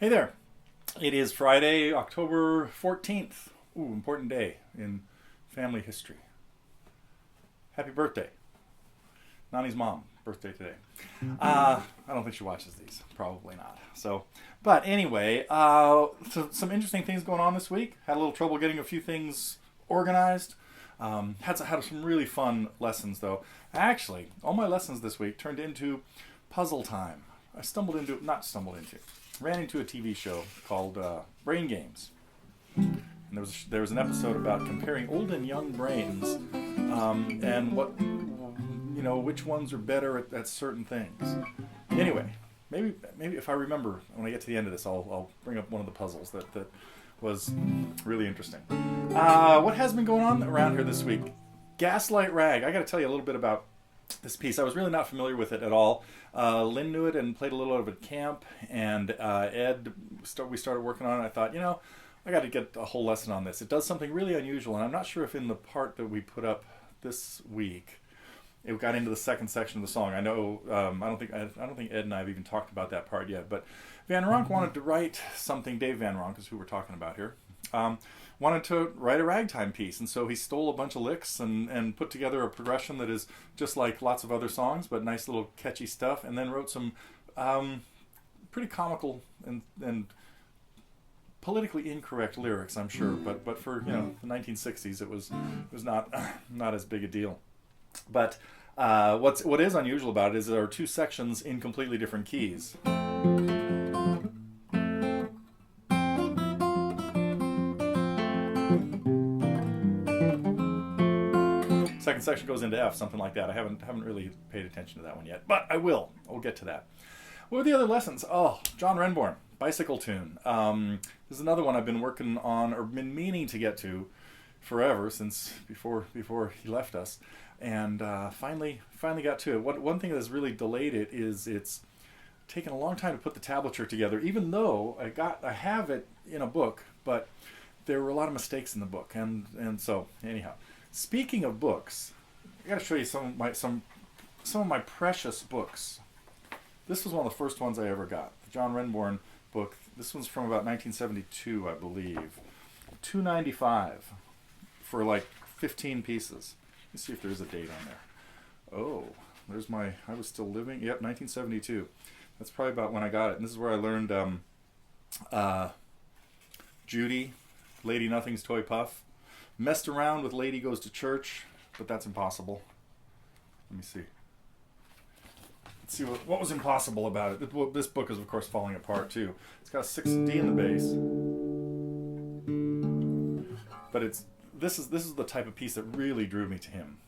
Hey there. It is Friday, October 14th. Ooh, important day in family history. Happy birthday. Nani's mom, birthday today. I don't think she watches these. Probably not. But anyway, so some interesting things going on this week. Had a little trouble getting a few things organized. Had some really fun lessons, though. Actually, all my lessons this week turned into puzzle time. Ran into a TV show called Brain Games. And there was an episode about comparing old and young brains, and which ones are better at certain things. Anyway, maybe if I remember when I get to the end of this, I'll bring up one of the puzzles that was really interesting. What has been going on around here this week? Gaslight Rag. I got to tell you a little bit about this piece. I was really not familiar with it at all. Lynn knew it and played a little of it at camp, and we started working on it. I thought, I got to get a whole lesson on this. It does something really unusual, and I'm not sure if in the part that we put up this week, it got into the second section of the song. I know I don't think Ed and I have even talked about that part yet. But Van Ronk wanted to write something. Dave Van Ronk is who we're talking about here. Wanted to write a ragtime piece, and so he stole a bunch of licks and put together a progression that is just like lots of other songs, but nice little catchy stuff, and then wrote some pretty comical and politically incorrect lyrics, I'm sure, but for the 1960s it was not as big a deal. But what is unusual about it is there are two sections in completely different keys. Second section goes into F, something like that. I haven't really paid attention to that one yet, but I will. I'll get to that. What were the other lessons? Oh, John Renbourn, Bicycle Tune. This is another one I've been working on or been meaning to get to forever, since before he left us, and finally got to it. One thing that's really delayed it is it's taken a long time to put the tablature together, even though I have it in a book, but there were a lot of mistakes in the book, and so anyhow. Speaking of books, I got to show you some of my precious books. This was one of the first ones I ever got, the John Renbourn book. This one's from about 1972, I believe. $2.95 for like 15 pieces. Let's see if there's a date on there. Oh, there's I was still living. Yep, 1972. That's probably about when I got it. And this is where I learned Judy, Lady Nothing's Toy Puff. Messed around with Lady Goes to Church, but that's impossible. Let me see. Let's see what was impossible about it. This book is, of course, falling apart, too. It's got a 6D in the bass. But this is the type of piece that really drew me to him.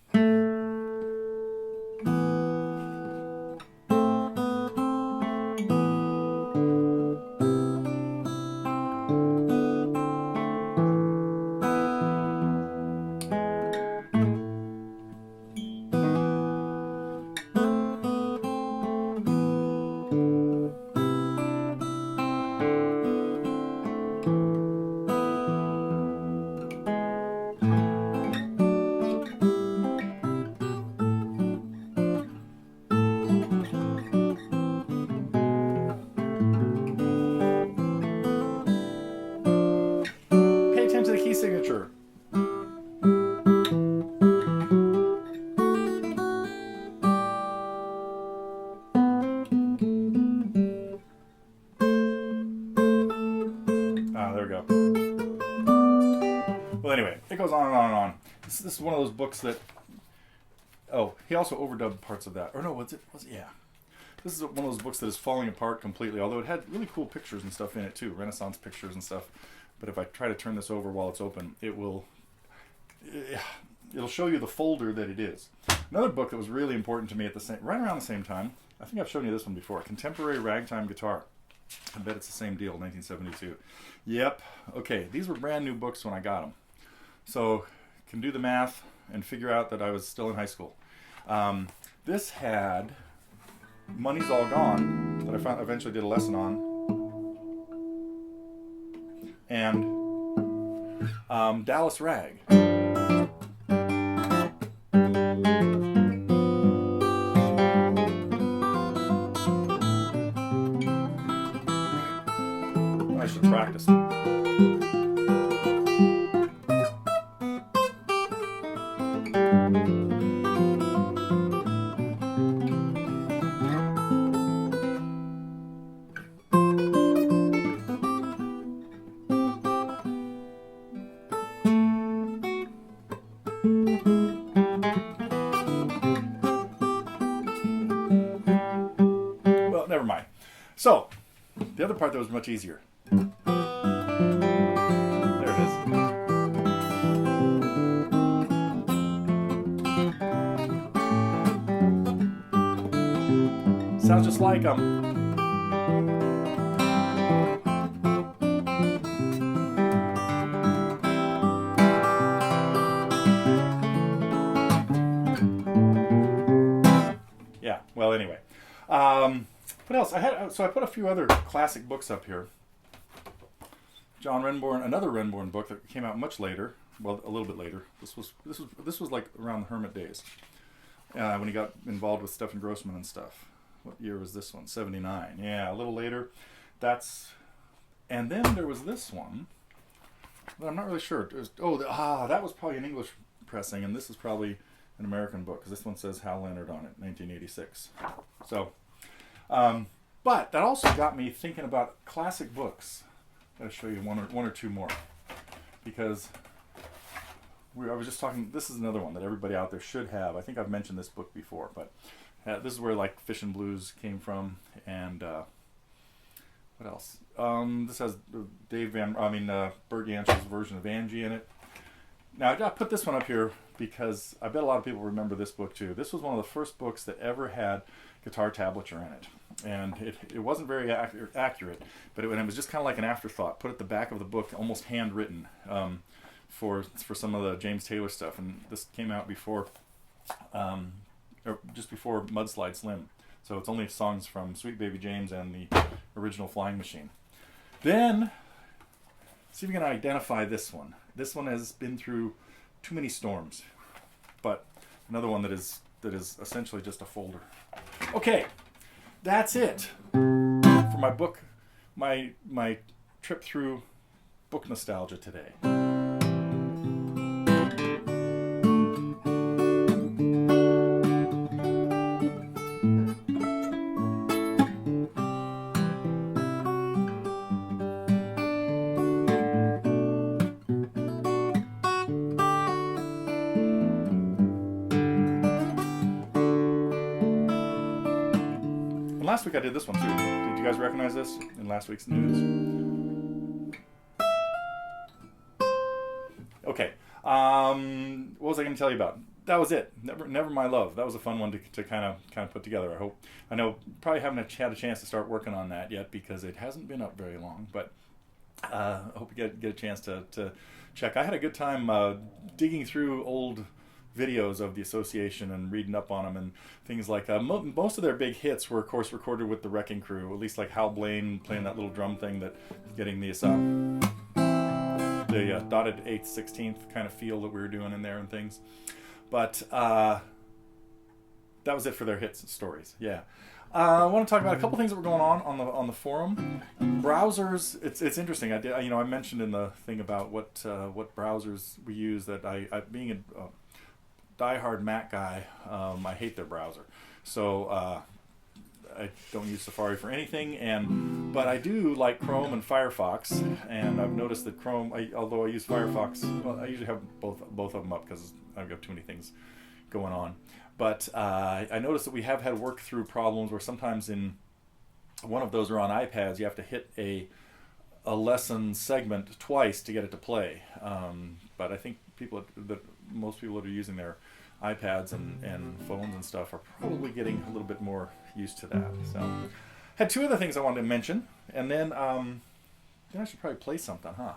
Signature. There we go. Well, anyway, it goes on and on and on. This is one of those books that. Oh, he also overdubbed parts of that. Or no, was it? Yeah. This is one of those books that is falling apart completely. Although it had really cool pictures and stuff in it too, Renaissance pictures and stuff. But if I try to turn this over while it's open, it'll show you the folder that it is. Another book that was really important to me right around the same time, I think I've shown you this one before, Contemporary Ragtime Guitar. I bet it's the same deal, 1972. Yep. Okay, these were brand new books when I got them. So, can do the math and figure out that I was still in high school. This had Money's All Gone, that I eventually did a lesson on, and Dallas Rag. Well, never mind. So, the other part that was much easier. There it is. Sounds just like them. Yeah, well, anyway. What else? I put a few other classic books up here. John Renbourn, another Renbourn book that came out much later. Well, a little bit later. This was like around the Hermit days, when he got involved with Stefan Grossman and stuff. What year was this one? 79. Yeah, a little later. And then there was this one, but I'm not really sure. That was probably an English pressing, and this is probably an American book, because this one says Hal Leonard on it, 1986. So, but that also got me thinking about classic books. I'll show you one or two more, because I was just talking. This is another one that everybody out there should have. I think I've mentioned this book before, but this is where like Fish and Blues came from, and what else? This has Bert Jansch's version of Angie in it. Now I put this one up here because I bet a lot of people remember this book too. This was one of the first books that ever had guitar tablature in it, and it wasn't very accurate, but it was just kind of like an afterthought, put at the back of the book, almost handwritten, for some of the James Taylor stuff. And this came out before, or just before Mudslide Slim, so it's only songs from Sweet Baby James and the original Flying Machine. Then see if we can identify this one. This one has been through too many storms, but another one that is essentially just a folder. Okay, that's it for my book, my trip through book nostalgia today. Last week I did this one too. Did you guys recognize this in last week's news? Okay. What was I going to tell you about? That was it. Never My Love. That was a fun one to kind of put together. I know probably haven't had a chance to start working on that yet because it hasn't been up very long, but I hope you get a chance to check. I had a good time digging through old videos of the association and reading up on them and things like that. Most of their big hits were, of course, recorded with the Wrecking Crew, at least like Hal Blaine playing that little drum thing that getting the dotted 8th, 16th kind of feel that we were doing in there and things. But that was it for their hits and stories. Yeah. I want to talk about a couple things that were going on the forum. Browsers. It's interesting. I mentioned in the thing about what browsers we use, that I being a diehard Mac guy, I hate their browser. So I don't use Safari for anything, but I do like Chrome and Firefox, and I've noticed that Chrome, although I use Firefox, well, I usually have both of them up because I've got too many things going on. But I noticed that we have had work through problems where sometimes in one of those are on iPads, you have to hit a lesson segment twice to get it to play. But I think most people that are using their iPads and phones and stuff are probably getting a little bit more used to that. So, had two other things I wanted to mention, and then I should probably play something, huh?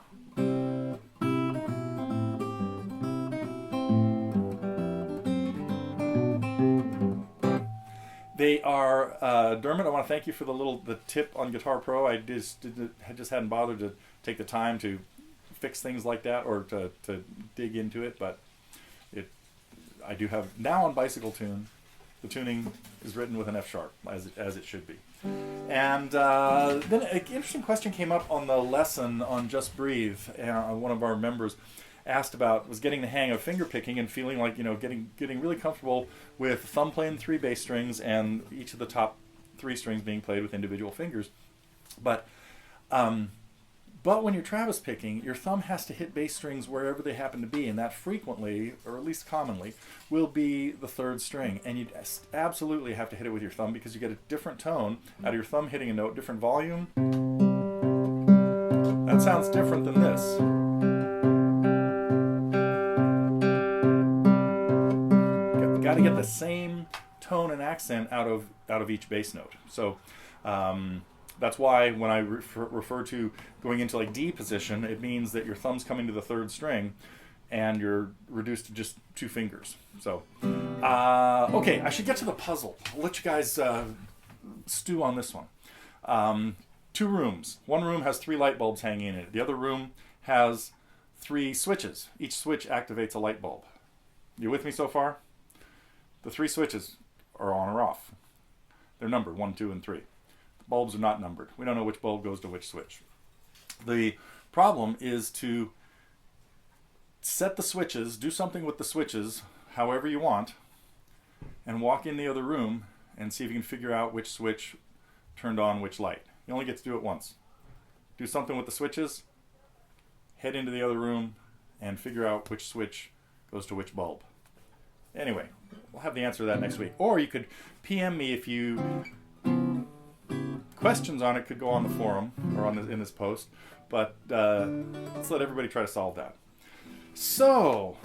They are Dermot. I want to thank you for the tip on Guitar Pro. I just hadn't bothered to take the time to fix things like that or to dig into it, but I do have now on Bicycle Tune. The tuning is written with an F sharp as it should be. And then an interesting question came up on the lesson on Just Breathe. One of our members was getting the hang of fingerpicking and feeling like getting really comfortable with thumb playing 3 bass strings and each of the top 3 strings being played with individual fingers. But But when you're Travis picking, your thumb has to hit bass strings wherever they happen to be, and that frequently, or at least commonly, will be the third string. And you absolutely have to hit it with your thumb because you get a different tone out of your thumb hitting a note, different volume. That sounds different than this. Got to get the same tone and accent out of each bass note. So that's why when I refer to going into like D position, it means that your thumb's coming to the third string and you're reduced to just 2 fingers. So, okay, I should get to the puzzle. I'll let you guys stew on this one. 2 rooms. One room has 3 light bulbs hanging in it. The other room has 3 switches. Each switch activates a light bulb. You with me so far? The 3 switches are on or off. They're numbered 1, 2, and 3. Bulbs are not numbered. We don't know which bulb goes to which switch. The problem is to set the switches, do something with the switches however you want, and walk in the other room and see if you can figure out which switch turned on which light. You only get to do it once. Do something with the switches, head into the other room, and figure out which switch goes to which bulb. Anyway, we'll have the answer to that next week. Or you could PM me if you... Questions on it could go on the forum or in this post, but let's let everybody try to solve that. So,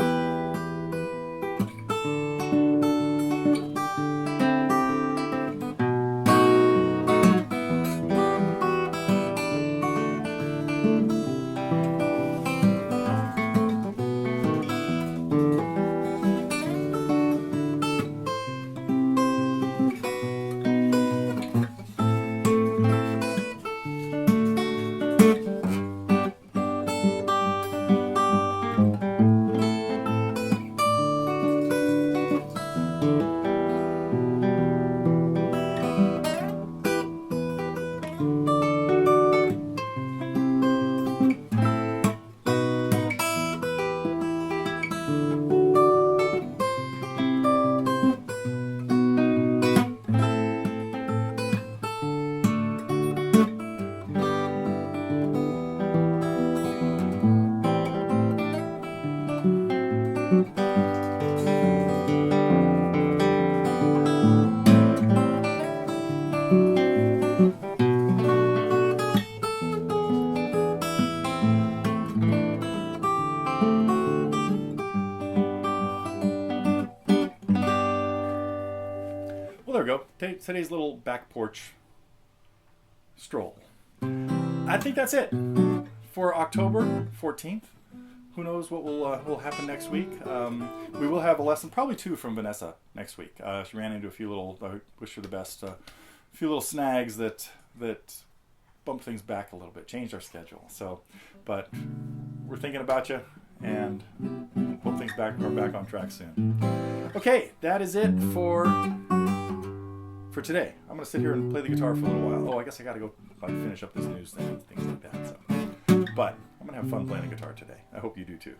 there we go. Today's little back porch stroll. I think that's it for October 14th. Who knows what will happen next week? We will have a lesson, probably 2 from Vanessa next week. She ran into a few little, I wish her the best, a few little snags that bumped things back a little bit, changed our schedule. So, but we're thinking about you and hope things are back on track soon. Okay, that is it for today. I'm going to sit here and play the guitar for a little while. Oh, I guess I got to go finish up this news thing, things like that. So, but I'm going to have fun playing the guitar today. I hope you do too.